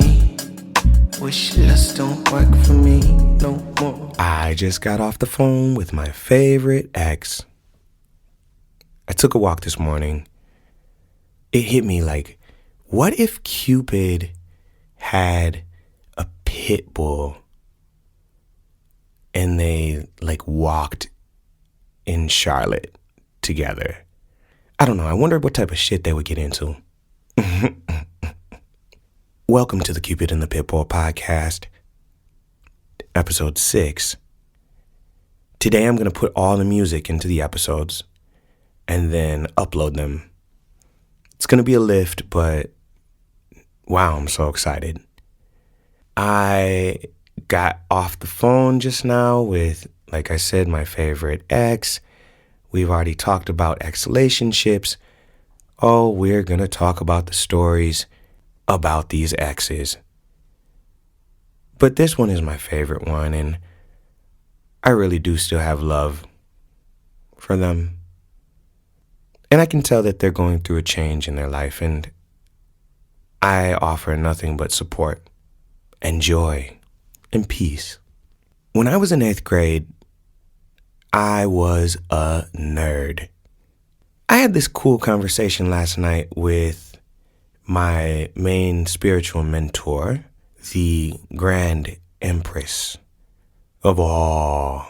me. Wish lust don't work for me no more. I just got off the phone with my favorite ex. I took a walk this morning. It hit me like, what if Cupid had a pit bull and they walked in Charlotte together? I don't know. I wonder what type of shit they would get into. Welcome to the Cupid and the Pitbull podcast, episode 6. Today I'm going to put all the music into the episodes and then upload them. It's going to be a lift, but wow, I'm so excited. I got off the phone just now with, like I said, my favorite ex. We've already talked about ex-relationships. Oh, we're going to talk about the stories about these exes. But this one is my favorite one, and I really do still have love for them. And I can tell that they're going through a change in their life, and I offer nothing but support and joy and peace. When I was in 8th grade, I was a nerd. I had this cool conversation last night with my main spiritual mentor, the Grand Empress of all.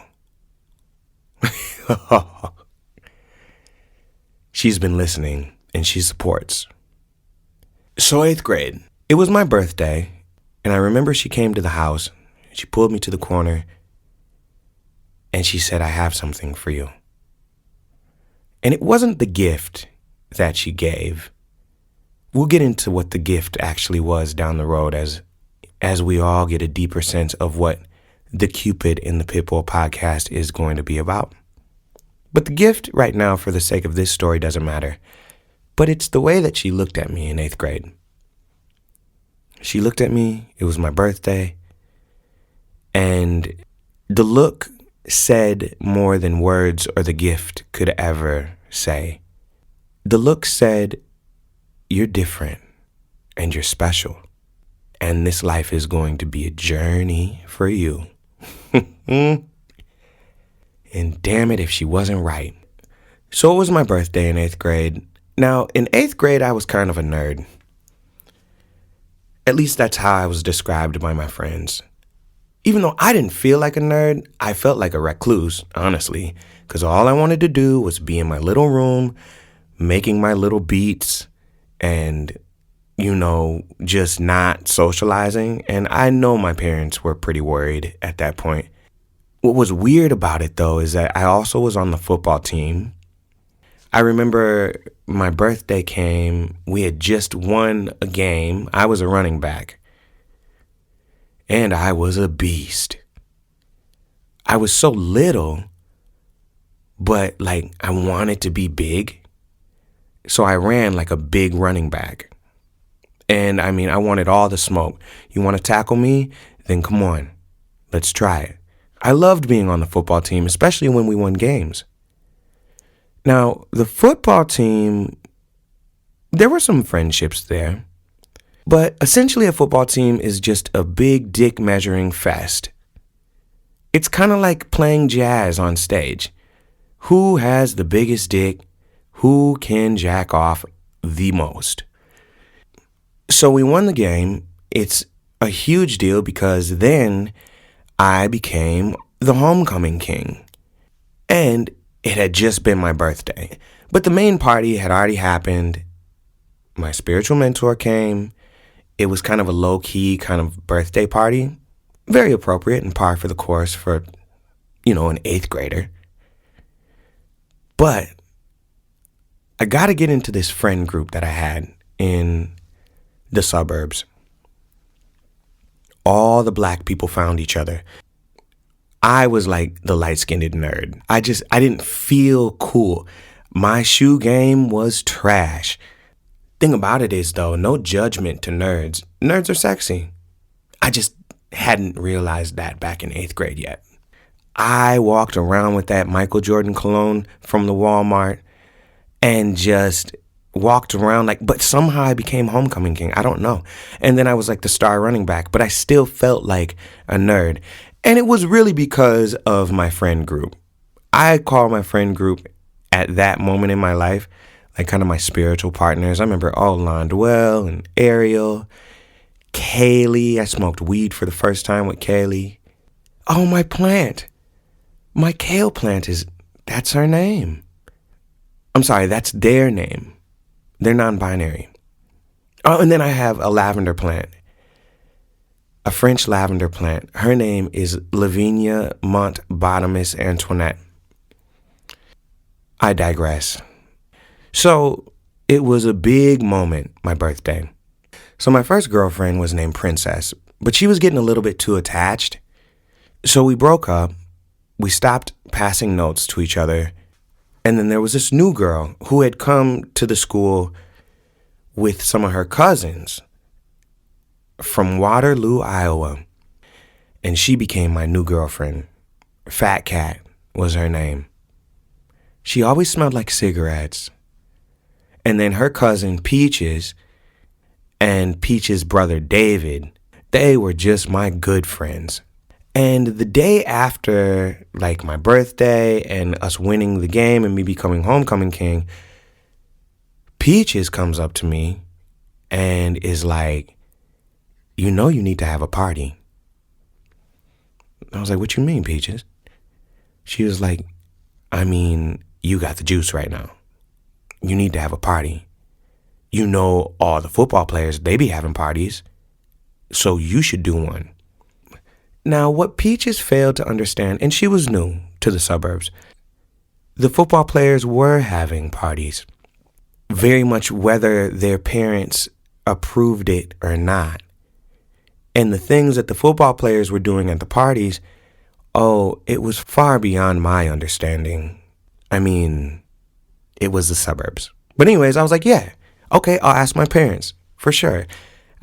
She's been listening and she supports. So 8th grade, it was my birthday, and I remember she came to the house, she pulled me to the corner, and she said, "I have something for you." And it wasn't the gift that she gave. We'll get into what the gift actually was down the road as we all get a deeper sense of what the Cupid and the Pitbull podcast is going to be about. But the gift right now, for the sake of this story, doesn't matter. But it's the way that she looked at me in 8th grade. She looked at me, it was my birthday, and the look said more than words or the gift could ever say. The look said, "You're different, and you're special, and this life is going to be a journey for you." And damn it if she wasn't right. So it was my birthday in 8th grade. Now, in 8th grade, I was kind of a nerd. At least that's how I was described by my friends. Even though I didn't feel like a nerd, I felt like a recluse, honestly, because all I wanted to do was be in my little room, making my little beats, and, just not socializing. And I know my parents were pretty worried at that point. What was weird about it, though, is that I also was on the football team. I remember my birthday came, we had just won a game. I was a running back. And I was a beast. I was so little, but I wanted to be big. So I ran like a big running back. And I wanted all the smoke. You want to tackle me? Then come on, let's try it. I loved being on the football team, especially when we won games. Now, the football team, there were some friendships there. But essentially a football team is just a big dick measuring fest. It's kind of like playing jazz on stage. Who has the biggest dick? Who can jack off the most? So we won the game. It's a huge deal because then I became the homecoming king. And it had just been my birthday. But the main party had already happened. My spiritual mentor came. It was kind of a low-key kind of birthday party. Very appropriate and par for the course for, an 8th grader. But I got to get into this friend group that I had in the suburbs. All the black people found each other. I was like the light-skinned nerd. I didn't feel cool. My shoe game was trash. Thing about it is, though, no judgment to nerds. Nerds are sexy. I just hadn't realized that back in 8th grade yet. I walked around with that Michael Jordan cologne from the Walmart and just walked around but somehow I became homecoming king. I don't know. And then I was like the star running back, but I still felt like a nerd. And it was really because of my friend group. I call my friend group at that moment in my life like kind of my spiritual partners. I remember Londwell and Ariel, Kaylee. I smoked weed for the first time with Kaylee. Oh, my plant. My kale plant that's her name. I'm sorry, that's their name. They're non-binary. Oh, and then I have a lavender plant. A French lavender plant. Her name is Lavinia Montbotomus Antoinette. I digress. So it was a big moment, my birthday. So my first girlfriend was named Princess, but she was getting a little bit too attached. So we broke up. We stopped passing notes to each other. And then there was this new girl who had come to the school with some of her cousins from Waterloo, Iowa. And she became my new girlfriend. Fat Cat was her name. She always smelled like cigarettes. And then her cousin Peaches and Peach's brother David, they were just my good friends. And the day after, my birthday and us winning the game and me becoming homecoming king, Peaches comes up to me and is like, you need to have a party. I was like, what you mean, Peaches? She was like, you got the juice right now. You need to have a party. All the football players, they be having parties. So you should do one. Now, what Peaches failed to understand, and she was new to the suburbs, the football players were having parties. Very much whether their parents approved it or not. And the things that the football players were doing at the parties, it was far beyond my understanding. It was the suburbs. But anyways, I was like, yeah, okay, I'll ask my parents, for sure.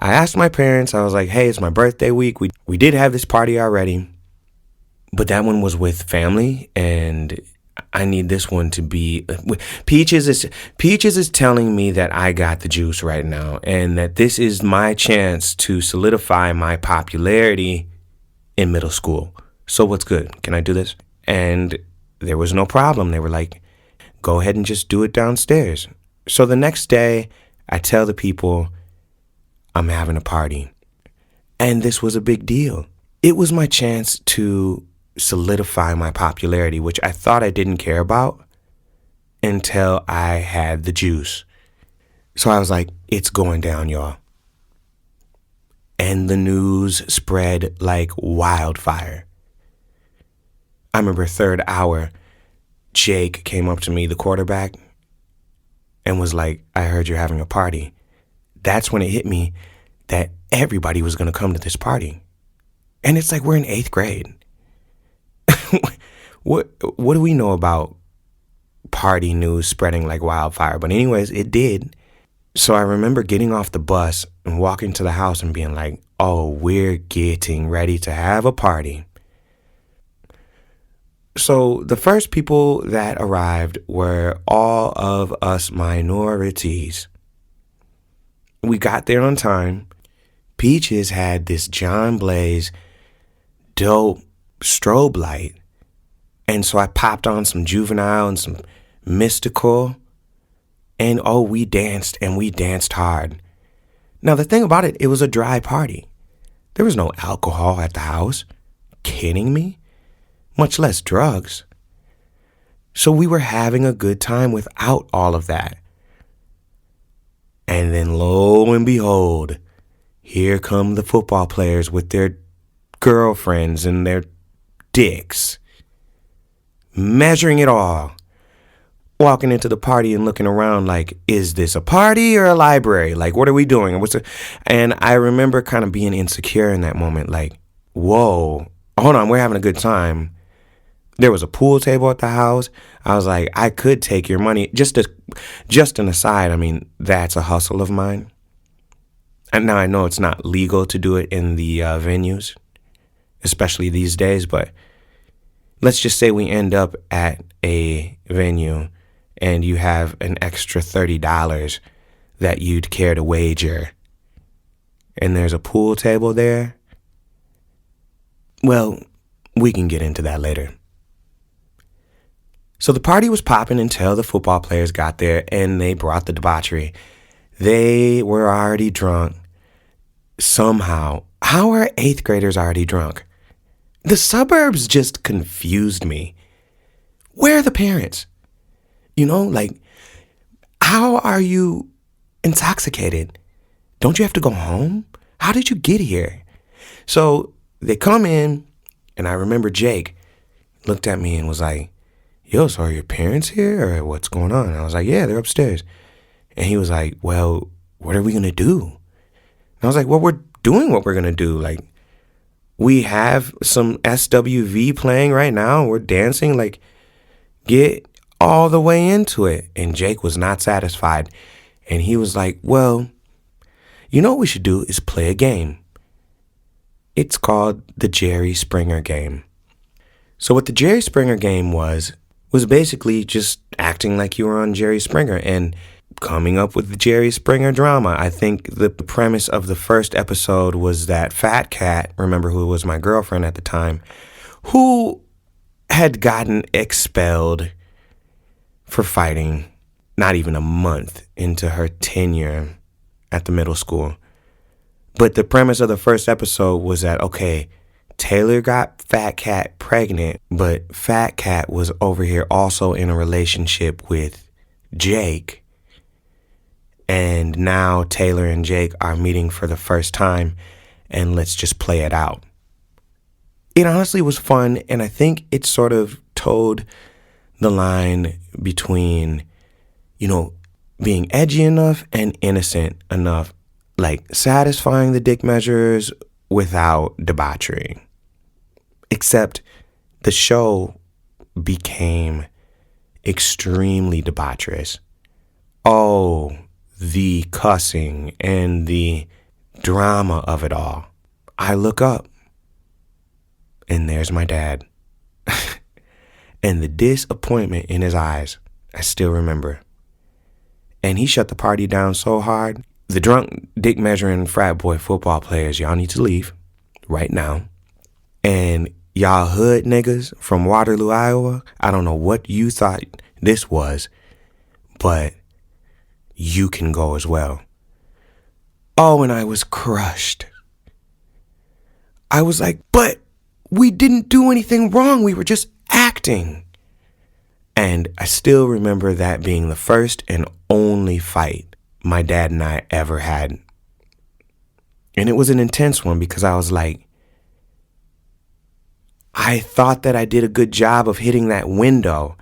I asked my parents, I was like, hey, it's my birthday week. We did have this party already, but that one was with family, and I need this one to be... Peaches is telling me that I got the juice right now, and that this is my chance to solidify my popularity in middle school. So what's good? Can I do this? And there was no problem. They were like, go ahead and just do it downstairs. So the next day, I tell the people I'm having a party. And this was a big deal. It was my chance to solidify my popularity, which I thought I didn't care about until I had the juice. So I was like, it's going down, y'all. And the news spread like wildfire. I remember third hour, Jake came up to me, the quarterback, and was like, I heard you're having a party. That's when it hit me that everybody was going to come to this party. And it's like we're in 8th grade. What do we know about party news spreading like wildfire? But anyways, it did. So I remember getting off the bus and walking to the house and being like, oh, we're getting ready to have a party. So the first people that arrived were all of us minorities. We got there on time. Peaches had this John Blaze dope strobe light. And so I popped on some Juvenile and some Mystical. And we danced, and we danced hard. Now the thing about it, it was a dry party. There was no alcohol at the house. Kidding me? Much less drugs. So we were having a good time without all of that. And then lo and behold, here come the football players with their girlfriends and their dicks. Measuring it all. Walking into the party and looking around like, is this a party or a library? Like, what are we doing? And I remember kind of being insecure in that moment. Like, whoa, hold on, we're having a good time. There was a pool table at the house. I was like, I could take your money. Just an aside, that's a hustle of mine. And now I know it's not legal to do it in the venues, especially these days. But let's just say we end up at a venue and you have an extra $30 that you'd care to wager, and there's a pool table there, well, we can get into that later. So the party was popping until the football players got there and they brought the debauchery. They were already drunk. Somehow, how are 8th graders already drunk? The suburbs just confused me. Where are the parents? Like, how are you intoxicated? Don't you have to go home? How did you get here? So they come in, and I remember Jake looked at me and was like, yo, so are your parents here or what's going on? And I was like, yeah, they're upstairs. And he was like, well, what are we going to do? And I was like, well, we're doing what we're going to do. Like, we have some SWV playing right now. We're dancing. Like, get all the way into it. And Jake was not satisfied. And he was like, well, what we should do is play a game. It's called the Jerry Springer game. So what the Jerry Springer game was basically just acting like you were on Jerry Springer and coming up with the Jerry Springer drama. I think the premise of the first episode was that Fat Cat, remember, who was my girlfriend at the time, who had gotten expelled for fighting not even a month into her tenure at the middle school. But the premise of the first episode was that, okay, Taylor got Fat Cat pregnant, but Fat Cat was over here also in a relationship with Jake. And now Taylor and Jake are meeting for the first time, and let's just play it out. It honestly was fun, and I think it sort of toed the line between, being edgy enough and innocent enough, like satisfying the dick measures without debauchery. Except the show became extremely debaucherous. Oh, the cussing and the drama of it all. I look up, and there's my dad. And the disappointment in his eyes, I still remember. And he shut the party down so hard. The drunk, dick measuring frat boy football players, y'all need to leave right now. And y'all hood niggas from Waterloo, Iowa, I don't know what you thought this was, but you can go as well. Oh, and I was crushed. I was like, but we didn't do anything wrong. We were just acting. And I still remember that being the first and only fight my dad and I ever had. And it was an intense one because I was like, I thought that I did a good job of hitting that window.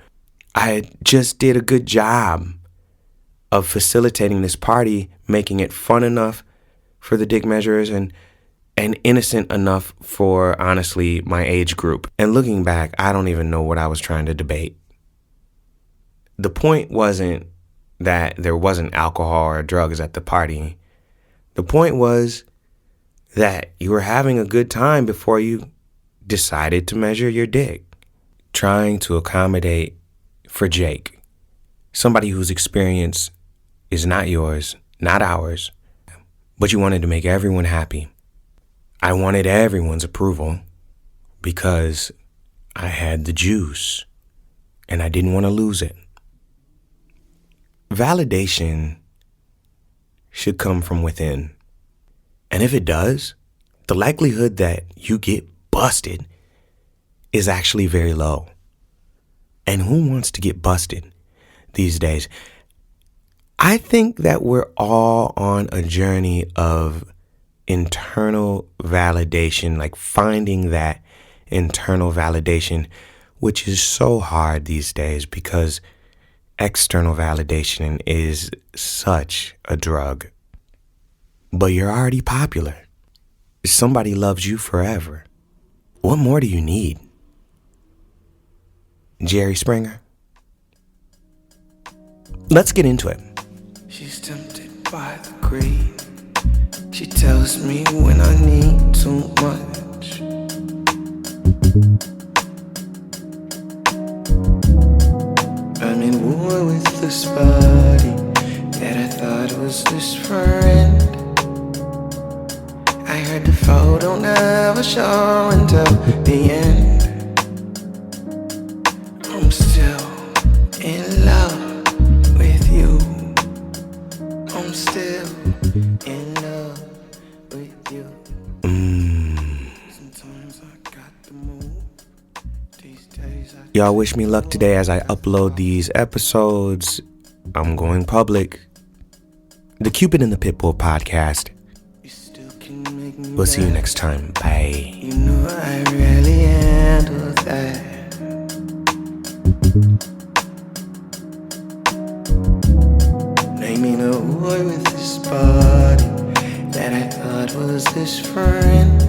I just did a good job of facilitating this party, making it fun enough for the dick measurers and innocent enough for, honestly, my age group. And looking back, I don't even know what I was trying to debate. The point wasn't that there wasn't alcohol or drugs at the party. The point was that you were having a good time before you decided to measure your dick. Trying to accommodate for Jake, somebody whose experience is not yours, not ours, but you wanted to make everyone happy. I wanted everyone's approval because I had the juice and I didn't want to lose it. Validation should come from within. And if it does, the likelihood that you get busted is actually very low. And who wants to get busted these days? I think that we're all on a journey of internal validation, like finding that internal validation, which is so hard these days because external validation is such a drug. But you're already popular. Somebody loves you forever. What more do you need? Jerry Springer? Let's get into it. She's tempted by the greed. She tells me when I need too much. I'm in war with had the photo never show until the end. I'm still in love with you. I'm still in love with you. Sometimes I got to move. These days I Y'all wish me luck today as I upload these episodes. I'm going public. The Cupid and the Pitbull podcast. you still can make me We'll see you mad. next time. Bye. You know I really handle that. Naming a boy with this body that I thought was his friend.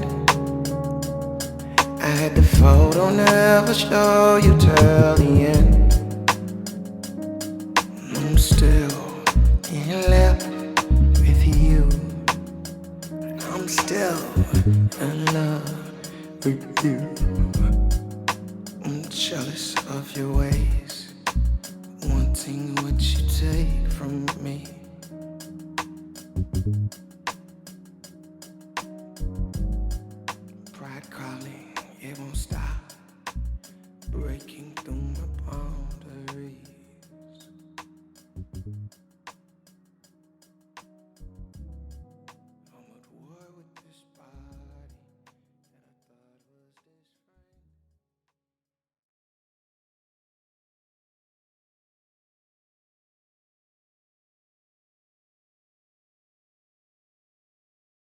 I had the photo never show you till the end. I'm still in love with you. I'm still in love with you. I'm jealous of your ways, wanting what you take from me. Pride calling, it won't stop, breaking through